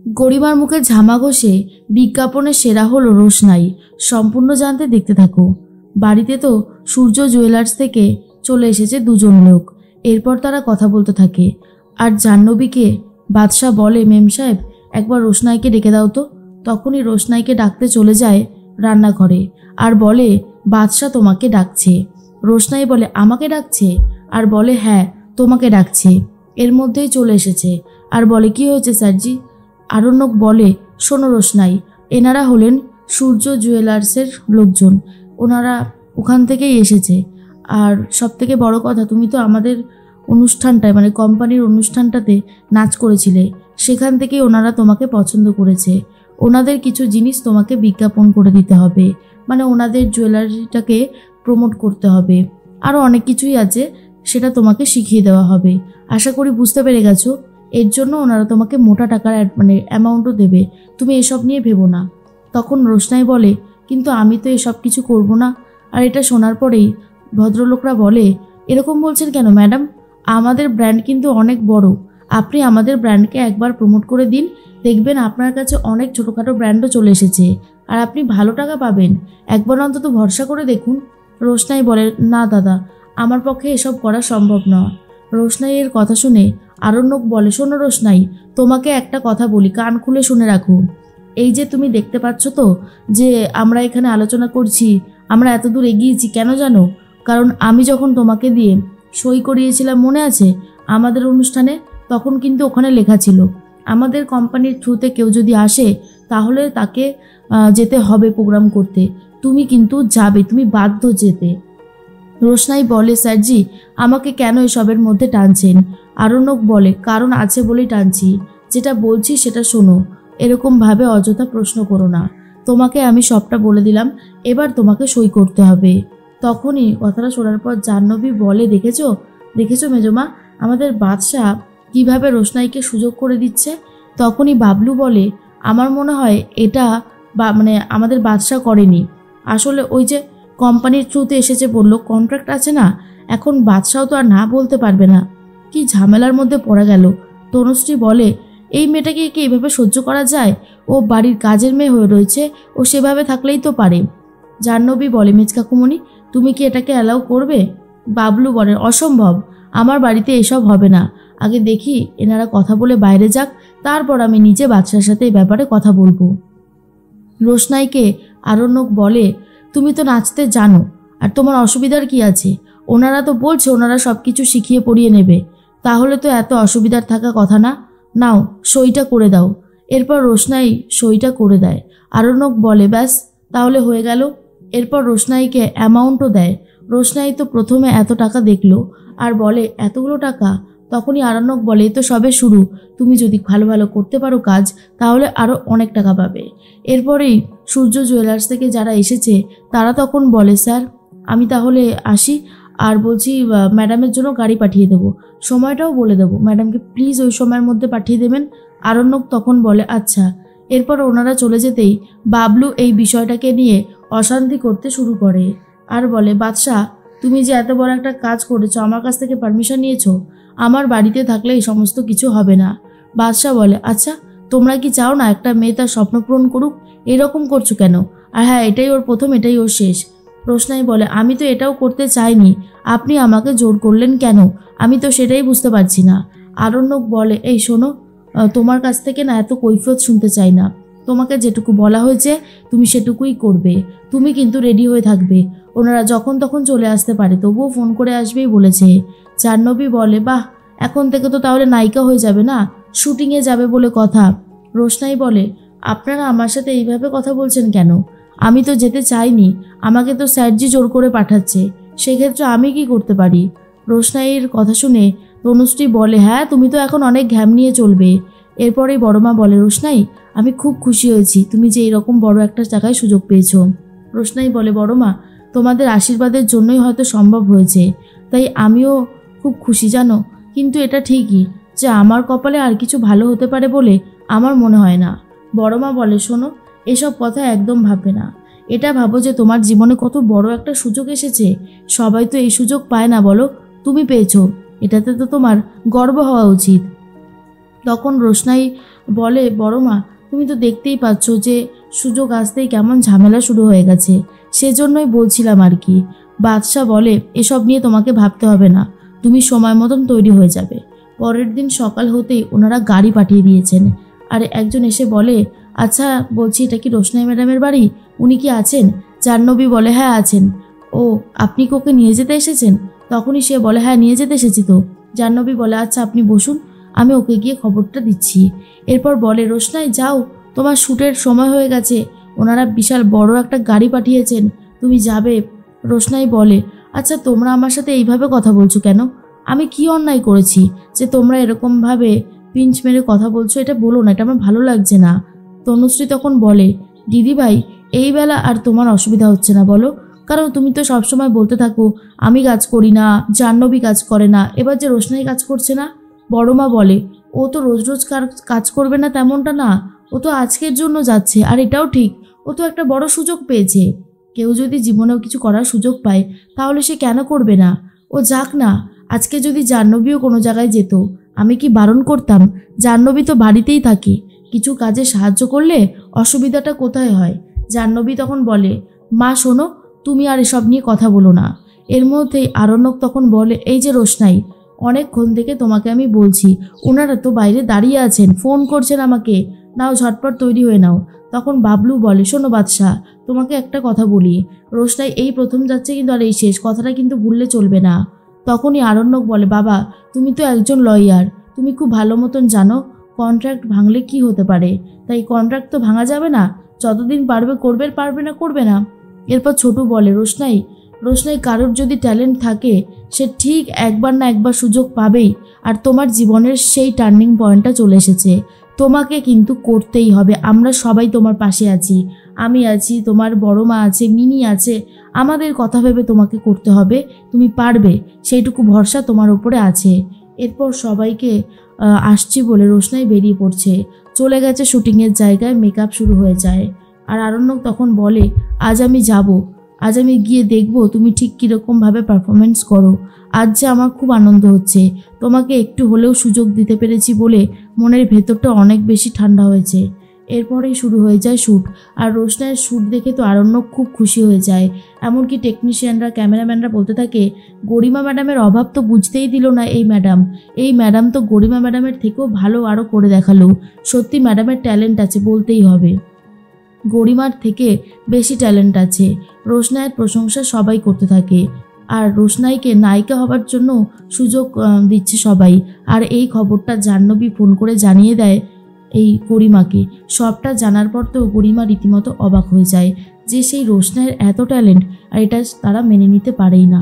গরিমার মুখে ঝামা ঘষে বিজ্ঞাপনের সেরা হলো রোশনাই। সম্পূর্ণ জানতে দেখতে থাকো। বাড়িতে তো সূর্য জুয়েলার্স থেকে চলে এসেছে দুজন লোক। এরপর তারা কথা বলতে থাকে। আর জাহ্নবীকে বাদশাহ বলে, মেম সাহেব একবার রোশনাইকে ডেকে দাও তো। তখনই রোশনাইকে ডাকতে চলে যায় রান্নাঘরে আর বলে, বাদশাহ তোমাকে ডাকছে। রোশনাই বলে, আমাকে ডাকছে? আর বলে, হ্যাঁ তোমাকে ডাকছে। এর মধ্যেই চলে এসেছে আর বলে, কি হয়েছে স্যারজি? আরণ্যক বলে, শোনো রোশনাই, এনারা হলেন সূর্য জুয়েলার্সের লোকজন। ওনারা ওখান থেকেই এসেছে। আর সবথেকে বড় কথা, তুমি তো আমাদের অনুষ্ঠানটায় মানে কোম্পানির অনুষ্ঠানটাতে নাচ করেছিলে, সেখান থেকেই ওনারা তোমাকে পছন্দ করেছে। ওনাদের কিছু জিনিস তোমাকে বিজ্ঞাপন করে দিতে হবে, মানে ওনাদের জুয়েলারিটাকে প্রমোট করতে হবে। আরও অনেক কিছুই আছে, সেটা তোমাকে শিখিয়ে দেওয়া হবে। আশা করি বুঝতে পেরে গেছো। এর জন্য ওনারা তোমাকে মোটা টাকার মানে অ্যামাউন্টও দেবে। তুমি এসব নিয়ে ভেবো না। তখন রোশনাই বলে, কিন্তু আমি তো এসব কিছু করব না। আর এটা শোনার পরেই ভদ্রলোকরা বলে, এরকম বলছেন কেন ম্যাডাম? আমাদের ব্র্যান্ড কিন্তু অনেক বড়। আপনি আমাদের ব্র্যান্ডকে একবার প্রমোট করে দিন, দেখবেন আপনার কাছে অনেক ছোটোখাটো ব্র্যান্ডও চলে এসেছে আর আপনি ভালো টাকা পাবেন। একবার অন্তত ভরসা করে দেখুন। রোশনাই বলে, না দাদা, আমার পক্ষে এসব করা সম্ভব নয়। রোশনাইয়ের কথা শুনে আরণ্যক বলে, শোনো রোশনাই, তোমাকে একটা কথা বলি, কান খুলে শুনে রাখো। এই যে তুমি দেখতে পাচ্ছ তো যে আমরা এখানে আলোচনা করছি, আমরা এত দূর এগিয়েছি কেন জানো? কারণ আমি যখন তোমাকে দিয়ে সই করিয়েছিলাম, মনে আছে আমাদের অনুষ্ঠানে? তখন কিন্তু ওখানে লেখা ছিল, আমাদের কোম্পানির থ্রুতে কেউ যদি আসে তাহলে তাকে যেতে হবে প্রোগ্রাম করতে। তুমি কিন্তু যাবে, তুমি বাধ্য যেতে। রোশনাই বলে, স্যারজি আমাকে কেন এসবের মধ্যে টানছেন? আরণ্যক বলে, কারণ আছে বলেই টানছি। যেটা বলছি সেটা শোনো, এরকমভাবে অযথা প্রশ্ন করো না। তোমাকে আমি সবটা বলে দিলাম, এবার তোমাকে সই করতে হবে। তখনই কথাটা শোনার পর জাহ্নবী বলে, দেখেছো দেখেছো মেজমা, আমাদের বাদশাহ কিভাবে রোশনাইকে সুযোগ করে দিচ্ছে। তখনই বাবলু বলে, আমার মনে হয় এটা মানে আমাদের বাদশাহ করেনি। আসলে ওই যে কোম্পানির থ্রুতে এসেছে বললো, কন্ট্রাক্ট আছে না, এখন বাদশাহ তো আর না বলতে পারবে না। কি ঝামেলার মধ্যে পড়ে গেল। তনুশ্রী বলে, এই মেয়েটাকে কি এভাবে সহ্য করা যায়? ও বাড়ির কাজের মেয়ে হয়ে রয়েছে, ও সেভাবে থাকলেই তো পারে। জাহ্নবী বলে, মেজকাকুমণি তুমি কি এটাকে অ্যালাউ করবে? বাবলু বলে, অসম্ভব, আমার বাড়িতে এসব হবে না। আগে দেখি এনারা কথা বলে বাইরে যাক, তারপর আমি নিজে বাদশার সাথে এই ব্যাপারে কথা বলবো। রোশনাইকে আরণ্যক বলে, তুমি তো নাচতে জানো, আর তোমার অসুবিধার কি আছে? ওনারা তো বলছে ওনারা সব কিছু শিখিয়ে পড়িয়ে নেবে, তাহলে তো এত অসুবিধার থাকা কথা না। নাও সইটা করে দাও। এরপর রোশনাই সইটা করে দেয়। আরণ্যক বলে, ব্যাস তাহলে হয়ে গেল। এরপর রোশনাইকে অ্যামাউন্টও দেয়। রোশনাই তো প্রথমে এত টাকা দেখলো আর বলে, এতগুলো টাকা? তখনই আরণ্যক বলে, এ তো সবে শুরু, তুমি যদি ভালো ভালো করতে পারো কাজ তাহলে আরও অনেক টাকা পাবে। এরপরেই সূর্য জুয়েলার্স থেকে যারা এসেছে তারা তখন বলে, স্যার আমি তাহলে আসি, আর বলছি ম্যাডামের জন্য গাড়ি পাঠিয়ে দেবো, সময়টাও বলে দেবো, ম্যাডামকে প্লিজ ওই সময়ের মধ্যে পাঠিয়ে দেবেন। আরণ্যক তখন বলে, আচ্ছা। এরপর ওনারা চলে যেতেই বাবলু এই বিষয়টাকে নিয়ে অশান্তি করতে শুরু করে আর বলে, বাদশাহ তুমি যে এত বড় একটা কাজ করেছো, আমার কাছ থেকে পারমিশন নিয়েছো, আমার বাড়িতে থাকলে এই সমস্ত কিছু হবে না। বাদশাহ বলে, আচ্ছা তোমরা কি চাও না একটা মেয়ে তার স্বপ্ন পূরণ করুক? এরকম করছো কেন? আর হ্যাঁ, এটাই ওর প্রথম, এটাই ওর শেষ। রোশনাই বলে, আমি তো এটাও করতে চাইনি, আপনি আমাকে জোর করলেন কেন? আমি তো সেটাই বুঝতে পারছি না। আরণ্যক বলে, এই শোনো, তোমার কাছ থেকে না এত কৈফিয়ত শুনতে চাই না। তোমাকে যেটুকু বলা হয়েছে তুমি সেটুকুই করবে। তুমি কিন্তু রেডি হয়ে থাকবে, ওনারা যখন তখন চলে আসতে পারে, তবুও ফোন করে আসবেই বলেছে। জাহ্নবী বলে, বাহ, এখন থেকে তো তাহলে নায়িকা হয়ে যাবে না, শুটিংয়ে যাবে বলে কথা। রোশনাই বলে, আপনারা আমার সাথে এইভাবে কথা বলছেন কেন? আমি তো যেতে চাইনি, আমাকে তো স্যারজি জোর করে পাঠাচ্ছে, সেক্ষেত্রে আমি কি করতে পারি? রোশনাইয়ের কথা শুনে তনুশ্রী বলে, হ্যাঁ তুমি তো এখন অনেক ঘ্যাম নিয়ে চলবে। এরপরেই বড়মা বলে, রোশনাই আমি খুব খুশি হয়েছি তুমি যে এরকম বড় একটা জায়গায় সুযোগ পেয়েছো। রোশনাই বলে, বড়মা তোমাদের আশীর্বাদের জন্যই হয়তো সম্ভব হয়েছে, তাই আমিও খুব খুশি জানো। কিন্তু এটা ঠিকই যে আমার কপালে আর কিছু ভালো হতে পারে বলে আমার মনে হয় না। বড়মা বলে, শোনো, এসব কথা একদম ভাববে না। এটা ভাবো যে তোমার জীবনে কত বড় একটা সুযোগ এসেছে। সবাই তো এই সুযোগ পায় না বলো, তুমি পেয়েছো, এটাতে তো তোমার গর্ব হওয়া উচিত। তখন রোশনাই বলে, বড় মা তুমি তো দেখতেই পাচ্ছ যে সুযোগ আসতেই কেমন ঝামেলা শুরু হয়ে গেছে, সেজন্যই বলছিলাম আর কি। বাদশাহ বলে, এসব নিয়ে তোমাকে ভাবতে হবে না, তুমি সময় মতন তৈরি হয়ে যাবে। পরের দিন সকাল হতেই ওনারা গাড়ি পাঠিয়ে দিয়েছেন। আর একজন এসে বলে, আচ্ছা বলছি এটা কি রোশনাই ম্যাডামের বাড়ি? উনি কি আছেন? জাহ্নবী বলে, হ্যাঁ আছেন। ও আপনি কি ওকে নিয়ে যেতে এসেছেন? তখনই সে বলে, হ্যাঁ নিয়ে যেতে এসেছি তো। জাহ্নবী বলে, আচ্ছা আপনি বসুন, আমি ওকে গিয়ে খবরটা দিচ্ছি। এরপর বলে, রোশনাই যাও, তোমার শ্যুটের সময় হয়ে গেছে, ওনারা বিশাল বড় একটা গাড়ি পাঠিয়েছেন, তুমি যাবে। রোশনাই বলে, আচ্ছা তোমরা আমার সাথে এইভাবে কথা বলছো কেন? আমি কি অন্যায় করেছি যে তোমরা এরকমভাবে পিঞ্চ মেরে কথা বলছো? এটা বলো না, এটা আমার ভালো লাগছে না। তনুশ্রী তখন বলে, দিদিভাই এই বেলা আর তোমার অসুবিধা হচ্ছে না বলো? কারণ তুমি তো সবসময় বলতে থাকো আমি কাজ করি না, জাহ্নবী কাজ করে না, এবার যে রোশনাই কাজ করছে না। বড় মা বলে, ও তো রোজ রোজ কাজ করবে না তেমনটা না, ও তো আজকের জন্য যাচ্ছে। আর এটাও ঠিক, ও তো একটা বড় সুযোগ পেয়েছে। কেউ যদি জীবনেও কিছু করার সুযোগ পায় তাহলে সে কেন করবে না? ও যাক না। আজকে যদি জাহ্নবীও কোনো জায়গায় যেত, আমি কি বারণ করতাম? জাহ্নবী তো বাড়িতেই থাকে, কিছু কাজে সাহায্য করলে অসুবিধাটা কোথায় হয়? জাহ্নবী তখন বলে, মা শোনো, তুমি আর এসব নিয়ে কথা বলো না। এর মধ্যেই আরণ্যক তখন বলে, এই যে রোশনাই, অনেকক্ষণ থেকে তোমাকে আমি বলছি, ওনারা তো বাইরে দাঁড়িয়ে আছেন, ফোন করছেন আমাকে, নাও ঝটপট তৈরি হয়ে নাও। তখন বাবলু বলে, শোনো বাদশাহ, তোমাকে একটা কথা বলি, রোশনাই এই প্রথম যাচ্ছে কিন্তু আর এই শেষ, কথাটা কিন্তু ভুললে চলবে না। তখনই আরণ্যক বলে, বাবা তুমি তো একজন লয়ার, তুমি খুব ভালো মতন জানো কন্ট্রাক্ট ভাঙলে কি হতে পারে, তাই কন্ট্রাক্ট তো ভাঙা যাবে না, যতদিন পারবে করবে, পারবে না করবে না। এরপর ছোটু বলে, রোশনাই কারোর যদি ট্যালেন্ট থাকে সে ঠিক একবার না একবার সুযোগ পাবেই, আর তোমার জীবনের সেই টার্নিং পয়েন্টটা চলে এসেছে, তোমাকে কিন্তু করতেই হবে। আমরা সবাই তোমার পাশে আছি, আমি আছি, তোমার বড় মা আছে, মিনি আছে, আমাদের কথা ভেবে তোমাকে করতে হবে, তুমি পারবে, সেইটুকু ভরসা তোমার উপরে আছে। এরপর সবাইকে আসছি বলে রোশনাই বেরিয়ে পড়ছে, চলে গেছে শুটিংয়ের জায়গায়, মেকআপ শুরু হয়ে যায়। আর আরণ্যক তখন বলে, আজ আমি যাব, আজ আমি গিয়ে দেখব তুমি ঠিক কীরকমভাবে পারফরমেন্স করো। আজ যে আমার খুব আনন্দ হচ্ছে, তোমাকে একটু হলেও সুযোগ দিতে পেরেছি বলে মনের ভেতরটা অনেক বেশি ঠান্ডা হয়েছে। এরপরেই শুরু হয়ে যায় শ্যুট। আর রোশনাইয়ের শ্যুট দেখে তো আরণ্যক খুব খুশি হয়ে যায়। এমনকি টেকনিশিয়ানরা, ক্যামেরাম্যানরা বলতে থাকে, গরিমা ম্যাডামের অভাব তো বুঝতেই দিল না এই ম্যাডাম তো গরিমা ম্যাডামের থেকেও ভালো আরও করে দেখালো। সত্যি ম্যাডামের ট্যালেন্ট আছে, বলতেই হবে, গরিমার থেকে বেশি ট্যালেন্ট আছে। রোশনাইয়ের প্রশংসা সবাই করতে থাকে, আর রোশনাইকে নায়িকা হবার জন্য সুযোগ দিচ্ছে সবাই। আর এই খবরটা জাহ্নবী ফোন করে জানিয়ে দেয় এই গরিমাকে। সবটা জানার পর তো গরিমা রীতিমতো অবাক হয়ে যায় যে সেই রোশনাইয়ের এত ট্যালেন্ট, আর এটা তারা মেনে নিতে পারেই না।